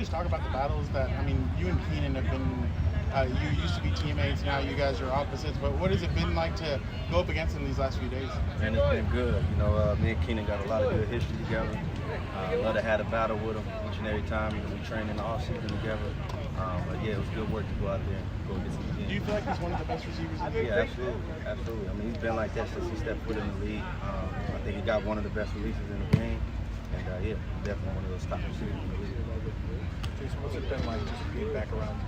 just talk about the battles that, I mean, you and Keenan have been, you used to be teammates, now you guys are opposites, but what has it been like to go up against him these last few days? Man, it's been good. You know, me and Keenan got a lot of good history together. Love to have a battle with him each and every time. You know, we train in the offseason together. But yeah, it was good work to go out there and go get some games. Do you feel like he's one of the best receivers in the league? Yeah, absolutely. I mean, he's been like that since he stepped foot in the league. I think he got one of the best releases in the game. And yeah, definitely one of those top receivers in the league. Jason, what's it been like just being back around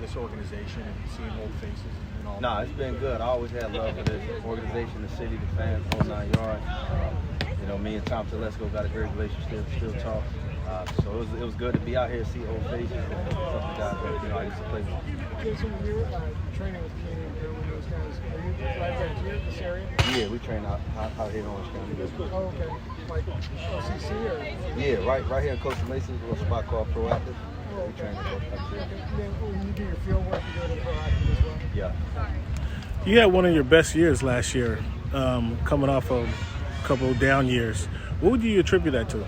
this organization and seeing old faces and all? No, it's been good. I always had love for this organization, the city, the fans, the whole 9 yards. You know, me and Tom Telesco got a great relationship, still talk. So it was good to be out here, see old faces, and some of the guys that I used to play with. Jason, when you're training with Keenan and those guys, are you right there here in this area? Yeah, we train out here in Orange County. Oh, okay. Like OCC or? Yeah, right here in Costa Mesa, a little spot called Proactive. We train in both up here. Then when you do your field work, you do it in Proactive as well? Yeah. You had one of your best years last year, coming off of a couple of down years. What would you attribute that to?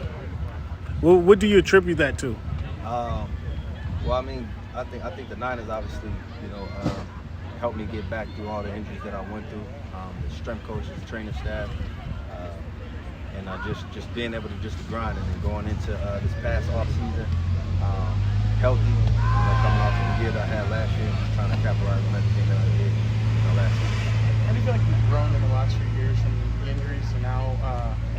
What do you attribute that to? Well, I mean, I think the Niners obviously, helped me get back through all the injuries that I went through. The strength coaches, the training staff, and just being able to grind, and then going into this past off season, healthy, coming off of the year that I had last year, just trying to capitalize on everything that I did last season. How do you feel like you've grown in the last few years from the injuries to now,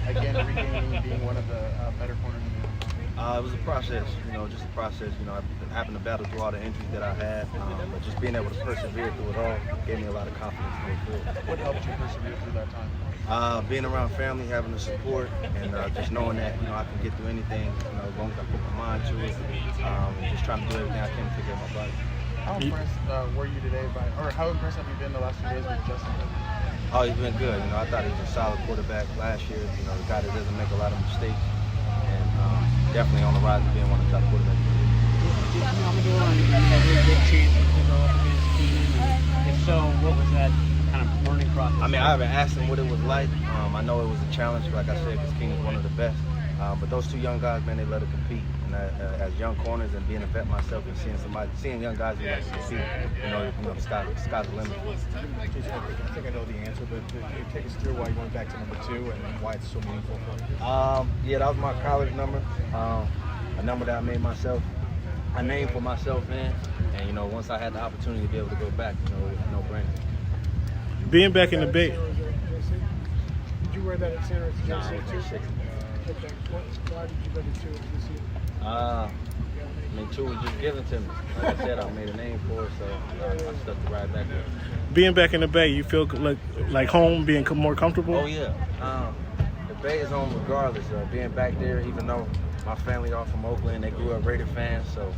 again, regaining being one of the better corners in the league? It was a process, just a process. I happened to battle through all the injuries that I had, but just being able to persevere through it all gave me a lot of confidence to go forward. What helped you persevere through that time? Being around family, having the support, and just knowing that I can get through anything, as long as I put my mind to it, and just trying to do everything I can to take care of my body. How impressed were you today how impressed have you been the last few days with Justin? Oh, he's been good. I thought he was a solid quarterback last year. The guy that doesn't make a lot of mistakes, and definitely on the rise of being one of the top quarterbacks. Did Commodore have a big chance to go up against Keenan? If so, what was that kind of learning process? I mean, I haven't asked him what it was like. I know it was a challenge, like I said, because Keenan's one of the best. But those two young guys, man, they let it compete. And as young corners and being a vet myself and seeing young guys who like to compete, the sky's the limit. Jason, I think I know the answer, but can you take us through why you went back to number 2 and why it's so meaningful for you? Yeah, that was my college number, a number that I made myself, a name for myself in. And, once I had the opportunity to be able to go back, it was a no-brainer. Being back in the Bay. Did you wear that at San Francisco too? Okay. Why did you go to 2 this year? I mean, 2 was just given to me. Like I said, I made a name for it, so I stuck to right back there. Being back in the Bay, you feel like home, being more comfortable? Oh, yeah. The Bay is home regardless. Being back there, even though my family are from Oakland, they grew up Raider fans, so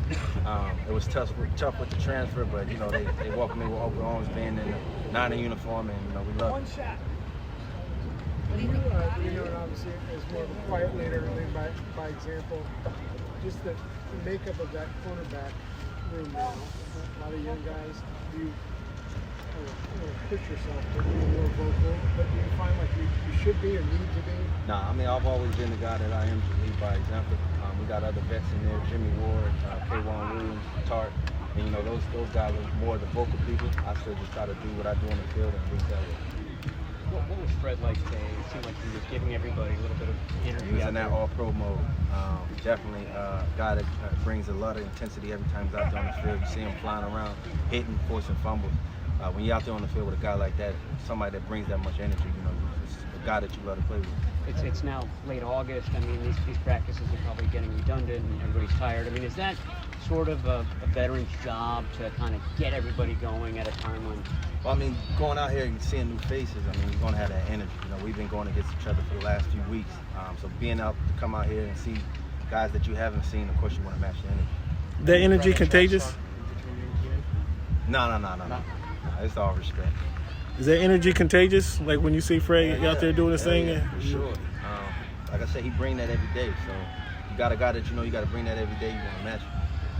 it was tough with the transfer, but, they welcomed me with open arms, being in the Niner uniform, and, we love it. And obviously, as more of a quiet leader, lead by example, just the makeup of that cornerback room now, a lot of young guys, do you push yourself to be more vocal, but do you find like you should be or need to be? Nah, I mean, I've always been the guy that I am to lead by example. We got other vets in there, Jimmy Ward, K1 Williams, Tart, and those guys are more the vocal people. I still just try to do what I do on the field and lead that way. What was Fred like today? It seemed like he was giving everybody a little bit of energy. He was in that all-pro mode. Definitely a guy that brings a lot of intensity every time he's out there on the field. You see him flying around, hitting, forcing fumbles. When you're out there on the field with a guy like that, somebody that brings that much energy, it's a guy that you love to play with. It's now late August. I mean, these practices are probably getting redundant and everybody's tired. I mean, is that sort of a veteran's job to kind of get everybody going at a time when? Well, I mean, going out here and seeing new faces, I mean, you're going to have that energy. We've been going against each other for the last few weeks. So being out to come out here and see guys that you haven't seen, of course you want to match the energy. That energy contagious? No. It's all respect. Is that energy contagious? Like when you see Fred out there doing his thing? Yeah, for sure. Like I said, he bring that every day. So you got a guy that you got to bring that every day. You want to match him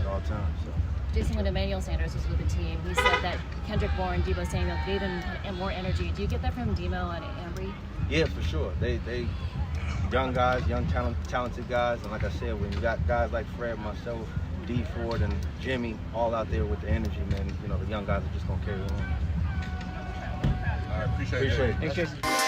at all times. So. Jason, when Emmanuel Sanders was with the team, he said that Kendrick Bourne, Deebo Samuel gave him more energy. Do you get that from Demo and Ambry? Yeah, for sure. They young guys, young talented guys, and like I said, when you got guys like Fred, myself, D Ford and Jimmy all out there with the energy, man, you know, the young guys are just gonna carry on. I appreciate it. Thanks, Jason.